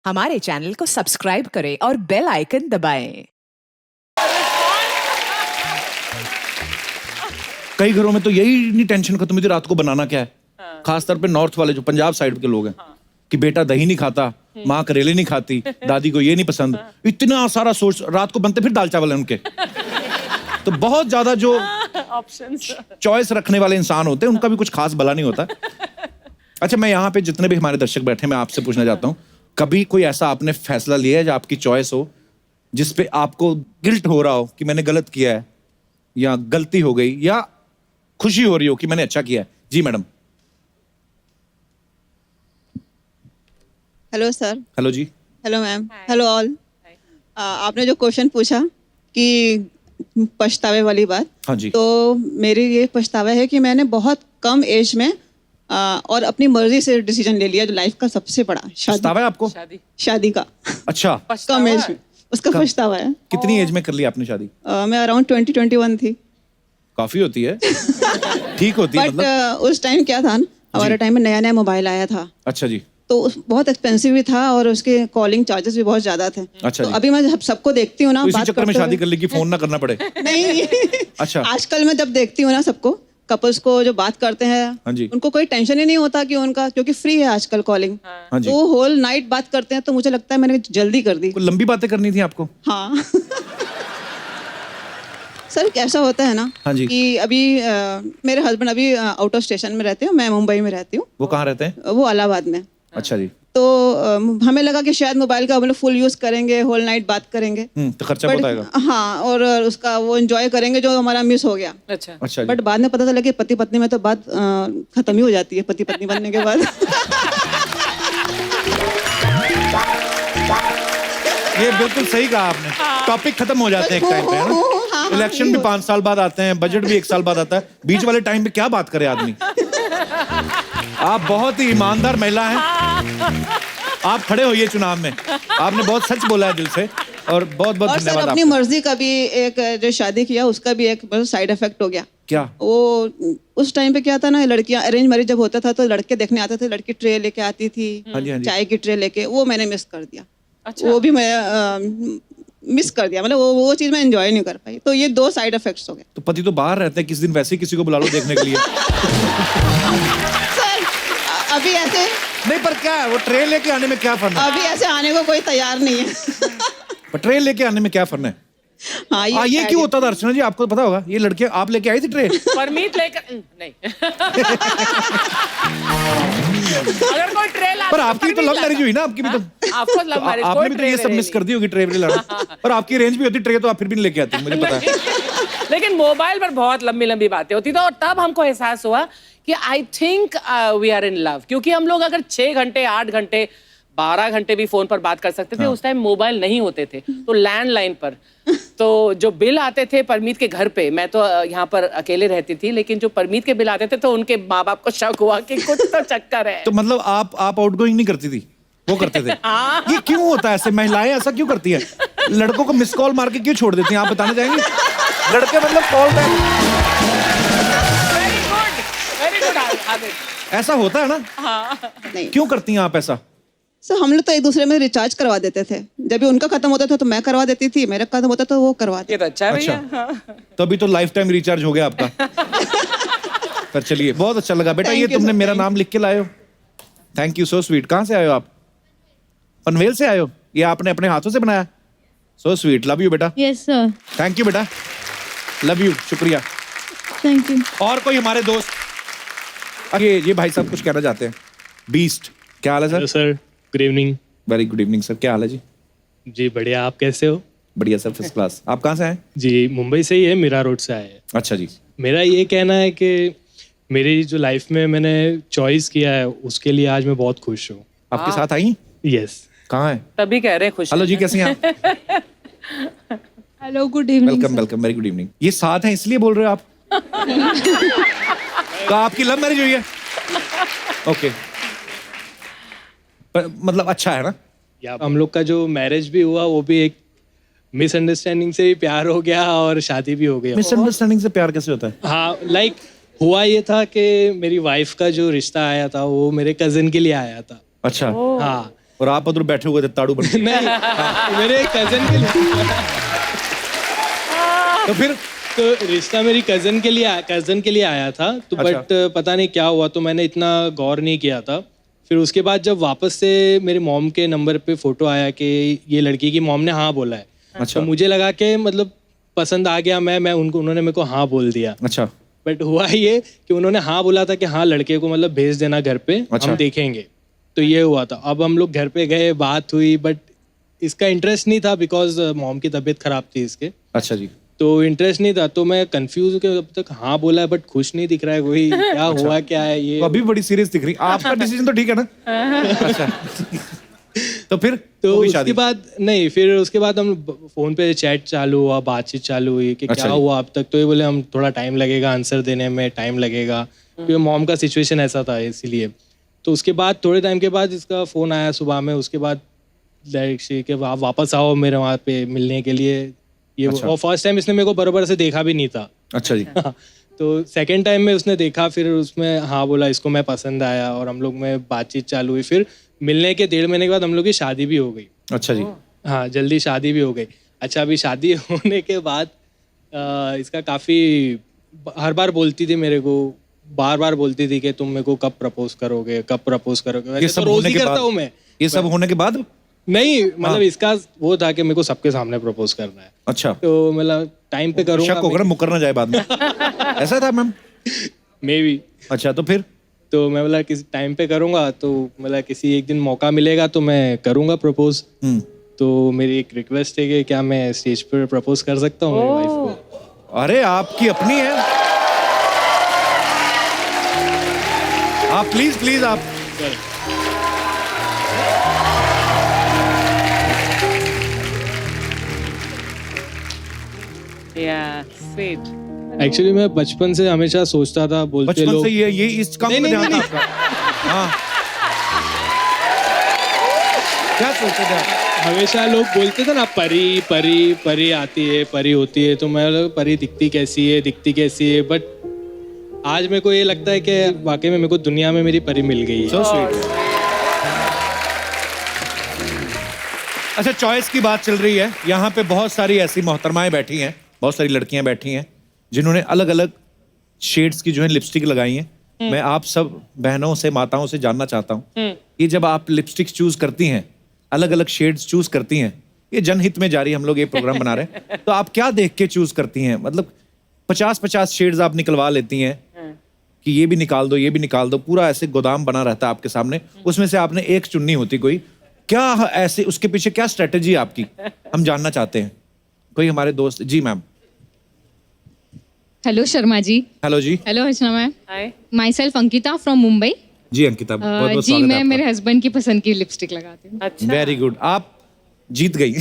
हमारे चैनल को सब्सक्राइब करें और बेल आइकन दबाएं। कई घरों में तो यही नहीं टेंशन खत्म हुई रात को बनाना क्या है। खासतौर पे नॉर्थ वाले जो पंजाब साइड के लोग हैं कि बेटा दही नहीं खाता, माँ करेले नहीं खाती, दादी को ये नहीं पसंद, इतना सारा सोच रात को बनते फिर दाल चावल है उनके। तो बहुत ज्यादा जो ऑप्शंस चॉइस रखने वाले इंसान होते हैं उनका भी कुछ खास भला नहीं होता। अच्छा, मैं यहाँ पे जितने भी हमारे दर्शक बैठे मैं आपसे पूछना चाहता हूँ, कभी कोई ऐसा आपने फैसला लिया है जो आपकी चॉइस हो जिसपे आपको गिल्ट हो रहा हो कि मैंने गलत किया है या गलती हो गई, या खुशी हो रही हो कि मैंने अच्छा किया है? जी मैडम। Hello sir. हेलो जी। Hello ma'am. Hello all. आपने जो क्वेश्चन पूछा कि पछतावे वाली बात, हाँ जी। तो मेरी ये पछतावा है कि मैंने बहुत कम एज में और अपनी मर्जी से डिसीजन ले लिया जो लाइफ का सबसे बड़ा पछतावा है आपको? शादी का। अच्छा, कम एज में उसका पछतावा है। कितनी एज में कर ली आपने शादी? मैं अराउंड 20-21 थी। काफी होती है। ठीक होती है बट मतलब। उस टाइम क्या था ना, हमारे टाइम में नया नया मोबाइल आया था। अच्छा जी। तो बहुत एक्सपेंसिव भी था और उसके कॉलिंग चार्जेस भी बहुत ज्यादा थे। अच्छा तो जी। अभी मैं सबको देखती हूँ ना, तो इसी बात चक्कर में करते शादी हुए- कर ली कि फोन ना करना पड़े। नहीं। अच्छा। आजकल मैं जब देखती हूँ ना सबको, कपल्स को जो बात करते हैं, हाँ जी। उनको कोई टेंशन ही नहीं होता कि उनका, क्योंकि फ्री है आजकल कॉलिंग। हाँ जी। तो वो होल नाइट बात करते हैं, तो मुझे लगता है मैंने जल्दी कर दी। कोई लंबी बातें करनी थी आपको? हाँ। सर कैसा होता है ना, हाँ जी। कि अभी मेरे हस्बैंड अभी आउट ऑफ स्टेशन में रहते हैं, मैं मुंबई में रहती हूँ, वो कहाँ रहते हैं? वो इलाहाबाद में। अच्छा जी। तो हमें लगा कि शायद मोबाइल का हम लोग फुल यूज करेंगे, होल नाइट बात करेंगे, तो खर्चा बहुत आएगा। हाँ, और उसका वो एंजॉय करेंगे जो हमारा मिस हो गया। अच्छा अच्छा जी। बट बाद में पता चला कि पति पत्नी में तो बात खत्म ही हो जाती है पति पत्नी बनने के बाद। ये बिल्कुल सही कहा आपने। टॉपिक खत्म हो जाते हैं एक टाइम पे, है ना? इलेक्शन भी 5 साल बाद आते हैं, बजट भी 1 साल बाद आता है, बीच वाले टाइम पे क्या बात करे आदमी। आप बहुत ही ईमानदार महिला हैं। आप खड़े होइए चुनाव में। आपने बहुत सच बोला है दिल से, और बहुत बहुत और सर धन्यवाद अपनी आपका। मर्जी का भी एक जो शादी किया उसका भी एक साइड इफेक्ट हो गया। क्या? वो उस टाइम पे क्या था ना, लड़कियां अरेंज मैरिज जब होता था तो लड़के देखने आते थे, लड़की ट्रे लेके आती थी, हाँ जी, हाँ जी। चाय की ट्रे लेके, वो मैंने मिस कर दिया। अच्छा। वो भी मैं मिस कर दिया, मतलब वो चीज मैं एंजॉय नहीं कर पाई। तो ये 2 साइड इफेक्ट्स हो गए। तो पति तो बाहर रहते हैं, किसी दिन वैसे ही किसी को बुला लो देखने के लिए। सर अभी ऐसे नहीं, पर क्या है वो ट्रेन लेके आने में क्या फर्क है? अभी ऐसे आने को कोई तैयार नहीं है। पर ट्रेन लेके आने में क्या फर्क है? हाँ, ये क्यों होता था अर्चना जी? आपको पता होगा, ये लड़के आप लेके आई थी ट्रे? परमीत लेकर नहीं। अगर कोई ट्रे लाता पर आपकी तो लव मैरिज हुई ना, आपकी भी तो। आपको लव मैरिज, आपने भी तो ये सब मिस कर दी होगी ट्रे भी लाना। पर आपकी रेंज भी होती ट्रे, तो आप फिर भी नहीं लेके आती, मुझे पता है। लेकिन मोबाइल पर बहुत लंबी लंबी बातें होती, तो तब हमको एहसास हुआ कि I think we are in love. क्योंकि हम लोग अगर 6 घंटे 8 घंटे 12 घंटे भी फोन पर बात कर सकते थे। हाँ। उस टाइम मोबाइल नहीं होते थे, तो लैंडलाइन पर। तो जो बिल आते थे परमीत के घर पे, मैं तो यहाँ पर अकेले रहती थी, लेकिन जो परमीत के बिल आते थे तो उनके माँ बाप को शक हुआ कि कुछ तो चक्कर है। तो मतलब आप आउटगोइंग नहीं करती थी, वो करते थे? ये क्यों होता है ऐसे? महिलाएं ऐसा क्यों करती है? लड़कों को मिस कॉल मार के क्यों छोड़ देती हैं, आप बताना चाहेंगे? लड़के मतलब call back. Very good Aditya. ऐसा होता है ना? नहीं क्यों करती हैं आप ऐसा? सर, हम लोग तो एक दूसरे में रिचार्ज करवा देते थे। जब भी उनका खत्म होता था तो मैं करवा देती थी, मेरा खत्म होता तो वो करवाते। ये तो अच्छा है भैया। अच्छा, तो अभी तो लाइफ टाइम रिचार्ज हो गया आपका। पर चलिए, बहुत अच्छा लगा बेटा। Thank ये you, तुमने sir, मेरा thank नाम लिख के लाए हो, थैंक यू, सो स्वीट। कहाँ से आए हो आप? पनवेल से आए हो? ये आपने अपने हाथों से बनाया? सो स्वीट, लव यू बेटा। Yes sir. थैंक यू बेटा, लव यू, शुक्रिया। Thank you. और कोई हमारे दोस्त? ये भाई साहब कुछ कहना चाहते हैं। बीस्ट, क्या हाल है hello sir? Sir, good evening. Very good evening sir, क्या हाल है जी? जी बढ़िया, आप कैसे हो? बढ़िया सर, फर्स्ट क्लास। आप कहाँ से आए? जी मुंबई से ही है, मीरा रोड से आए हैं। अच्छा जी। मेरा ये कहना है कि मेरी जो लाइफ में मैंने चॉइस किया है उसके लिए आज मैं बहुत खुश हूँ। आपके साथ आई? यस। कहाँ है? तभी कह रहे हैं खुश। हेलो जी, कैसी हैं आप? Hello, good evening. Welcome welcome, very good evening. ये साथ हैं इसलिए बोल रहे हो आप? तो आपकी लव मैरिज हुई है? ओके। मतलब अच्छा है ना? या हम लोग का जो मैरिज भी हुआ वो भी एक मिसअंडरस्टैंडिंग से ही प्यार हो गया और शादी भी हो गई। मिसअंडरस्टैंडिंग से प्यार कैसे होता है? हाँ, लाइक हुआ ये था कि मेरी वाइफ का जो रिश्ता आया था वो मेरे कजिन के लिए आया था। अच्छा। हाँ, और आप उधर बैठे हुए थे ताड़ू बन के। नहीं, मेरे कजन के लिए। तो फिर तो रिश्ता मेरी कजन के लिए आया था, तो अच्छा। बट पता नहीं क्या हुआ, तो मैंने इतना गौर नहीं किया था। फिर उसके बाद जब वापस से मेरे मॉम के नंबर पे फोटो आया कि ये लड़की की मॉम ने हाँ बोला है, अच्छा। तो मुझे लगा कि मतलब पसंद आ गया, मैं उन्होंने मेरे को हाँ बोल दिया। अच्छा बट हुआ ये कि उन्होंने हाँ बोला था कि हाँ लड़के को मतलब भेज देना घर पे, अच्छा। हम देखेंगे। तो ये हुआ था। अब हम लोग घर पे गए, बात हुई, बट इसका इंटरेस्ट नहीं था बिकॉज मॉम की तबीयत खराब थी इसके, अच्छा जी। तो इंटरेस्ट नहीं था। तो मैं कंफ्यूज हूँ कि अब तक हाँ बोला है बट खुश नहीं दिख रहा है कोई, क्या हुआ क्या है ये। तो अभी बड़ी सीरियस दिख रही। आपका डिसीजन तो ठीक है ना? अच्छा तो फिर तो हो गई उसके शादी? बाद नहीं, फिर उसके बाद हम फोन पे चैट चालू हुआ, बातचीत चालू हुई कि अच्छा क्या जी। हुआ अब तक। तो ये बोले हम थोड़ा टाइम लगेगा, आंसर देने में टाइम लगेगा, क्योंकि मॉम का सिचुएशन ऐसा था इसीलिए। तो उसके बाद थोड़े टाइम के बाद इसका फ़ोन आया सुबह में, उसके बाद कि आप वापस आओ मेरे वहाँ पे मिलने के लिए ये। अच्छा। और फर्स्ट टाइम इसने मेरे को बराबर से देखा भी नहीं था। अच्छा जी। तो सेकंड टाइम में उसने देखा, फिर उसमें हाँ बोला, इसको मैं पसंद आया और हम लोग में बातचीत चालू हुई। फिर मिलने के 1.5 महीने के बाद हम लोग की शादी भी हो गई। अच्छा जी। हाँ, जल्दी शादी भी हो गई। अच्छा, अभी शादी होने के बाद इसका काफ़ी हर बार बोलती थी मेरे को, बार बार बोलती थी कि तुम मेरे को कब प्रपोज करोगे, कब प्रपोज करोगे। ये वैसे सब तो रोज होने ही के करता बाद? हूँ मैं। ये सब होने के बाद? नहीं मतलब इसका वो था कि मेरे को सबके सामने प्रपोज करना है, अच्छा, तो मतलब टाइम पे करूँगा। शक होगा ना मुकर ना जाए बाद में। ऐसा था मैम? May be. अच्छा, तो फिर? तो मैं बोला किसी टाइम पे करूँगा, तो मतलब किसी एक दिन मौका मिलेगा तो मैं करूँगा प्रपोज। तो मेरी एक रिक्वेस्ट है कि क्या मैं स्टेज पर प्रपोज कर सकता हूँ मेरी वाइफ को? अरे आपकी अपनी है, आप प्लीज प्लीज आप। Yeah, sweet. एक्चुअली मैं बचपन से हमेशा सोचता था, बोलते बचपन लोग से ये इस काम में नहीं, ध्यान था नहीं, आपका? हाँ, क्या सोचते थे आप? हमेशा लोग बोलते थे ना परी परी परी आती है, परी होती है, तो मैं बोला, परी दिखती कैसी है। बट आज मेरे को ये लगता है कि वाकई में मेरे को दुनिया में मेरी परी मिल गई है। So sweet. अच्छा, चॉइस की बात चल रही है, यहाँ पे बहुत सारी ऐसी मोहतरमाएं बैठी हैं, बहुत सारी लड़कियां बैठी हैं जिन्होंने अलग अलग शेड्स की जो है लिपस्टिक लगाई हैं। मैं आप सब बहनों से, माताओं से जानना चाहता हूँ कि जब आप लिपस्टिक चूज करती हैं, अलग अलग शेड्स चूज करती हैं, ये जनहित में जारी हम लोग ये प्रोग्राम बना रहे हैं, तो आप क्या देख के चूज करती हैं? मतलब 50-50 शेड्स आप निकलवा लेती हैं कि ये भी निकाल दो, ये भी निकाल दो, पूरा ऐसे गोदाम बना रहता है आपके सामने, उसमें से आपने एक चुननी होती कोई, क्या ऐसे उसके पीछे क्या स्ट्रेटेजी है आपकी, हम जानना चाहते हैं। कोई हमारे दोस्त जी ma'am. Hello Sharma ji. Hello जी। Hello Archana ma'am. Hi. Myself Ankita from Mumbai. जी अंकिता, बहुत बहुत जी स्वागत मैं है मेरे हस्बैंड की पसंद की लिपस्टिक लगाती हूँ। अच्छा। वेरी गुड, आप जीत गई।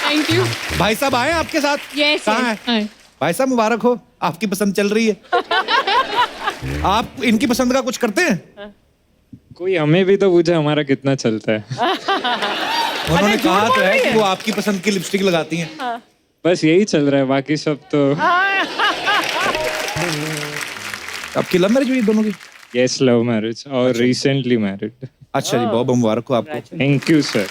Thank you. भाई साहब आए आपके साथ? यस कहाँ है? भाई साहब मुबारक हो, आपकी पसंद चल रही है। आप इनकी पसंद का कुछ करते हैं? कोई हमें भी तो पूछे हमारा कितना चलता है। उन्होंने कहा तो है कि वो आपकी पसंद की लिपस्टिक लगाती हैं। बस यही चल रहा है, बाकी सब तो। आपकी लव मैरिज हुई दोनों की? यस, लव मैरिज और रिसेंटली मैरिड। अच्छा जी, बहुत बहुत मुबारक हो आपको। Thank you sir.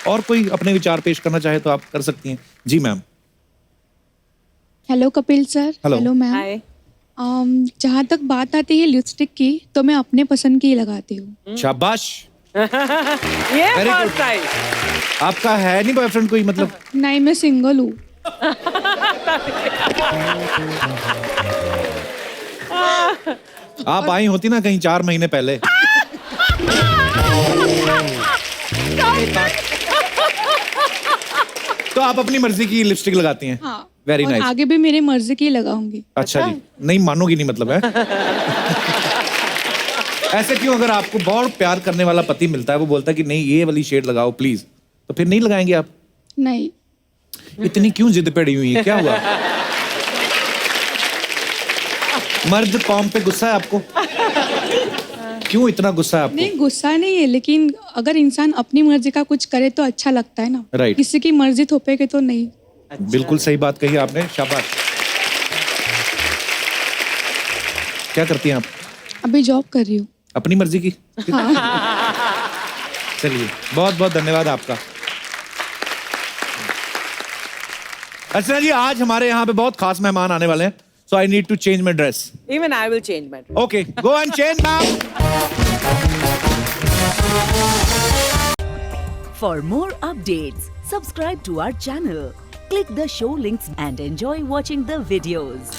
और कोई अपने विचार पेश करना चाहे तो आप कर सकती हैं। जी ma'am. Hello Kapil sir. Hello. Hello ma'am. Hi. जहाँ तक बात आती है लिपस्टिक की, तो मैं अपने पसंद की ही लगाती हूँ। शाबाश, ये Very first good. time. आपका है नहीं बॉयफ्रेंड कोई? मतलब नहीं, मैं सिंगल हूँ। आप आई होती ना कहीं 4 महीने पहले। तो आप अपनी मर्जी की लिपस्टिक लगाती हैं? हाँ। वेरी और नाइस। आगे भी मेरी मर्जी की ही लगाऊंगी। अच्छा जी, नहीं मानोगी नहीं मतलब है? ऐसे क्यों? अगर आपको बहुत प्यार करने वाला पति मिलता है, वो बोलता है कि नहीं ये वाली शेड लगाओ प्लीज, तो फिर नहीं लगाएंगे आप? नहीं। इतनी क्यों जिद पड़ी हुई है, क्या हुआ? मर्द कौम पे गुस्सा है आपको? क्यों इतना गुस्सा है आपको? नहीं, गुस्सा नहीं है, लेकिन अगर इंसान अपनी मर्जी का कुछ करे तो अच्छा लगता है ना। Right. किसी की मर्जी थोपेगे तो नहीं। बिल्कुल सही बात कही आपने, शाबाश। क्या करती हैं आप? अभी जॉब कर रही हूँ। अपनी मर्जी की चलिए बहुत बहुत धन्यवाद आपका। अर्चना जी आज हमारे यहाँ पे बहुत खास मेहमान आने वाले हैं, so I need to change my dress. Even I will change my dress. Okay go and change ma'am. For more updates, subscribe to our channel, click the show links and enjoy watching the videos.